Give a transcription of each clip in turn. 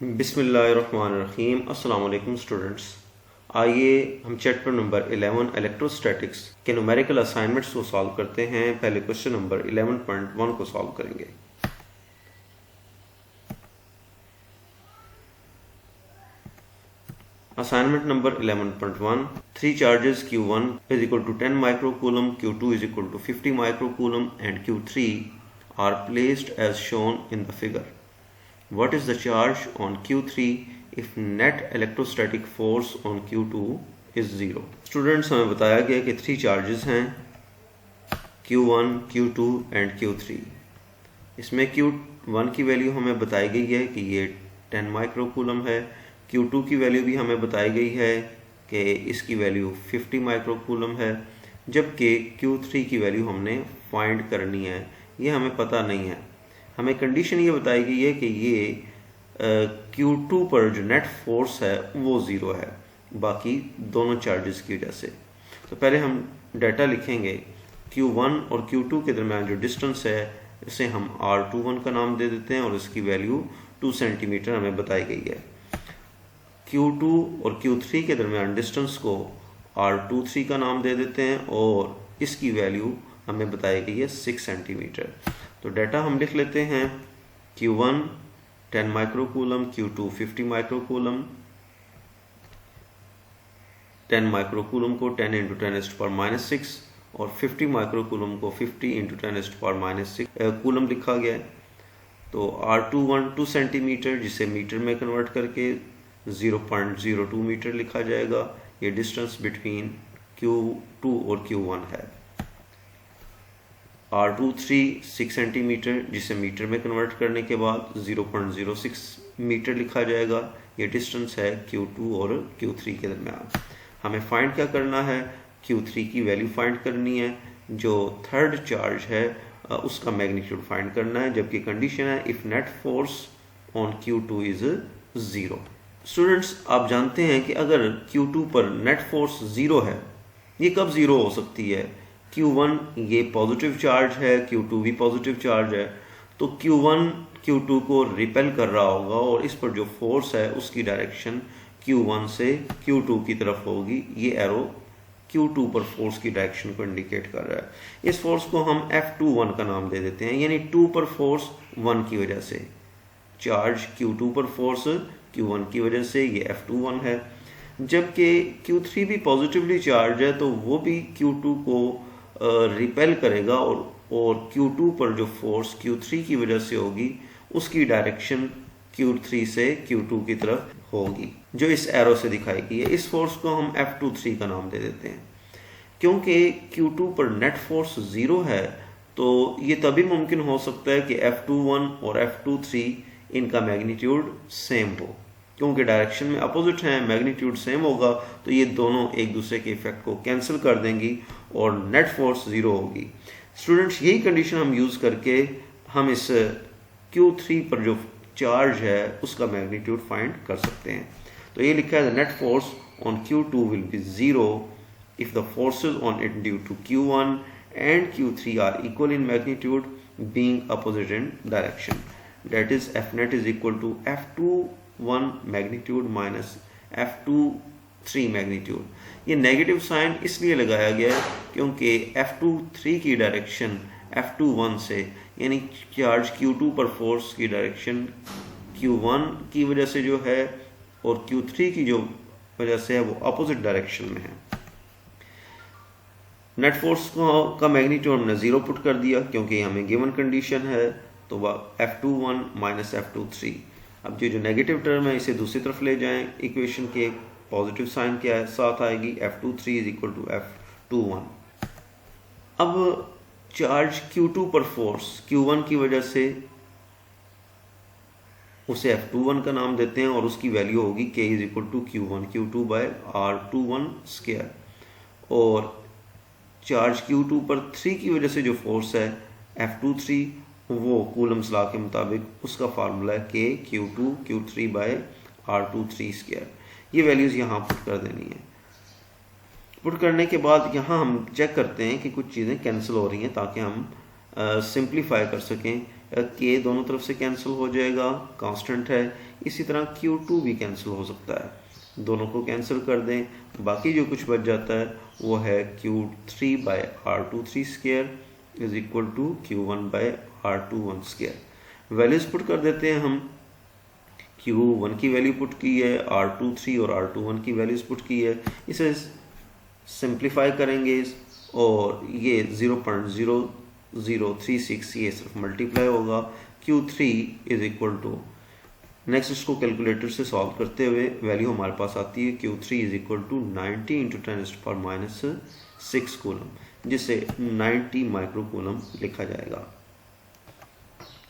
बिस्मिल्लाहिर्रहमानिर्रहीम। अस्सलाम वालेकुम स्टूडेंट्स। आइए हम चैप्टर नंबर 11 इलेक्ट्रोस्टैटिक्स के न्यूमेरिकल असाइनमेंट्स को सॉल्व करते हैं। पहले क्वेश्चन नंबर 11.1 को सॉल्व करेंगे। Assignment number 11.1, 3 charges Q1 is equal to 10 microcoulomb, Q2 is equal to 50 microcoulomb and Q3 are placed as shown in the figure. What is the charge on Q3 if net electrostatic force on Q2 is 0? Students, हमें बताया गया कि 3 charges हैं Q1, Q2 and Q3। इसमें Q1 की value हमें बताई गई है कि ये 10 माइक्रोकूलम है। Q2 की वैल्यू भी हमें बताई गई है कि इसकी वैल्यू 50 माइक्रोकूलम है, जबकि Q3 की वैल्यू हमने फाइंड करनी है। ये हमें पता नहीं है। हमें कंडीशन ये बताई गई है कि ये Q2 पर जो नेट फोर्स है वो 0 है, बाकी दोनों चार्जेस की वजह से। तो पहले हम डाटा लिखेंगे। Q1 और Q2 के दरमियान जो डिस्टेंस है इसे हम R21 का नाम दे देते हैं और इसकी वैल्यू 2 सेंटीमीटर हमें बताई गई है। Q2 और Q3 के दरमियान डिस्टेंस को R23 का नाम दे देते हैं और इसकी वैल्यू हमें बताई गई है 6 सेंटीमीटर। तो डाटा हम लिख लेते हैं। Q1 10 microcoulomb, Q2 50 microcoulomb. 10 microcoulomb को 10 इंटू 10⁻⁻⁶ और 50 माइक्रोकूलम को 50 इंटू 10⁻⁻⁶ कूलम लिखा गया है। तो R21 2 सेंटीमीटर, जिसे मीटर में कन्वर्ट करके 0.02 मीटर लिखा जाएगा। ये डिस्टेंस बिटवीन Q2 और Q1 है। R23 6 सेंटीमीटर, जिसे मीटर में कन्वर्ट करने के बाद 0.06 मीटर लिखा जाएगा। ये डिस्टेंस है Q2 और Q3 के दरमियान। हमें फाइंड क्या करना है? Q3 की वैल्यू फाइंड करनी है। जो थर्ड चार्ज है उसका मैग्नीट्यूड फाइंड करना है, जबकि कंडीशन है if net force on Q2 is 0। Students, आप जानते हैं कि अगर Q2 पर नेट फोर्स 0 है, ये कब 0 हो सकती है? Q1 ये पॉजिटिव चार्ज है, Q2 भी पॉजिटिव चार्ज है, तो Q1 Q2 को रिपेल कर रहा होगा और इस पर जो फोर्स है उसकी डायरेक्शन Q1 से Q2 की तरफ होगी। ये एरो Q2 पर फोर्स की डायरेक्शन को इंडिकेट कर रहा है। इस फोर्स को हम F21 का नाम दे देते हैं, यानी 2 पर फोर्स 1 की वजह से। चार्ज Q2 पर फोर्स Q1 की वजह से, ये F21 है। जबकि Q3 भी पॉजिटिवली चार्ज है, तो वो भी Q2 को रिपेल करेगा और Q2 पर जो फोर्स Q3 की वजह से होगी उसकी डायरेक्शन Q3 से Q2 की तरफ होगी, जो इस एरो से दिखाई गई है। इस फोर्स को हम F23 का नाम दे देते हैं। क्योंकि Q2 पर नेट फोर्स 0 है, तो ये तभी मुमकिन हो सकता है कि F21 और F23 इनका मैग्नीट्यूड सेम हो। क्योंकि डायरेक्शन में अपोजिट हैं, मैग्नीट्यूड सेम होगा, तो ये दोनों एक दूसरे के इफेक्ट को कैंसिल कर देंगी और नेट फोर्स 0 होगी। स्टूडेंट्स, यही कंडीशन हम यूज़ करके हम इस Q3 पर जो चार्ज है उसका मैग्नीट्यूड फाइंड कर सकते हैं। तो ये लिखा है, the net force on Q2 will be 0 if the forces on it due to Q1 and Q3 are equal in magnitude being opposite in direction. That is F net is equal to F21 magnitude minus F23 magnitude. ये negative sign इसलिए लगाया गया है क्योंकि F23 की direction F21 से, यानी charge Q2 पर फोर्स की डायरेक्शन Q1 की वजह से जो है और Q3 की जो वजह से है वो अपोजिट डायरेक्शन में है। नेट फोर्स का मैग्नीट्यूड हमने 0 पुट कर दिया क्योंकि हमें गिवन कंडीशन है, तो F21 माइनस F23। अब जो नेगेटिव टर्म है इसे दूसरी तरफ ले जाएं, इक्वेशन के पॉजिटिव साइन क्या है साथ आएगी, F23 is equal to F21। अब चार्ज Q2 पर फोर्स Q1 की वजह से उसे F21 का नाम देते हैं और उसकी वैल्यू होगी K is equal to Q2 by R21 square. और चार्ज Q2 पर 3 की वजह से जो फोर्स है F23, वो कूलम्स लॉ के मुताबिक उसका फार्मूला है K Q3 by R23 square. ये वैल्यूज़ यहाँ पुट कर देनी है। पुट करने के बाद यहाँ हम चेक करते हैं कि कुछ चीज़ें कैंसिल हो रही हैं ताकि हम सिंप्लीफाई कर सकें के दोनों तरफ से कैंसिल हो जाएगा, कांस्टेंट है। इसी तरह Q2 भी कैंसिल हो सकता है, दोनों को कैंसिल कर दें, बाकी जो कुछ बच जाता है वो है Q3 by R23 square is equal to Q1 by R21 square. Values put कर देते हैं हम। Q1 की वैल्यू पुट की है, R23 और R21 की वैल्यूज पुट की है। इसे सिंप्लीफाई करेंगे और ये 0.0036 ये सिर्फ मल्टीप्लाई होगा। Q3 is equal to, next इसको कैलकुलेटर से सॉल्व करते हुए वैल्यू हमारे पास आती है Q3 is equal to 90 into 10⁻⁶ coulomb, जिसे 90 माइक्रो कूलम लिखा जाएगा।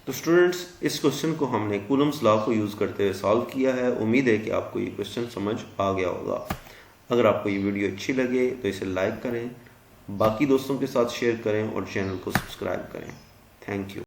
तो स्टूडेंट्स, इस क्वेश्चन को हमने कूलम्स लॉ को यूज़ करते हुए सॉल्व किया है। उम्मीद है कि आपको ये क्वेश्चन समझ आ गया होगा। अगर आपको ये वीडियो अच्छी लगे तो इसे लाइक करें, बाकी दोस्तों के साथ शेयर करें और चैनल को सब्सक्राइब करें। Thank you.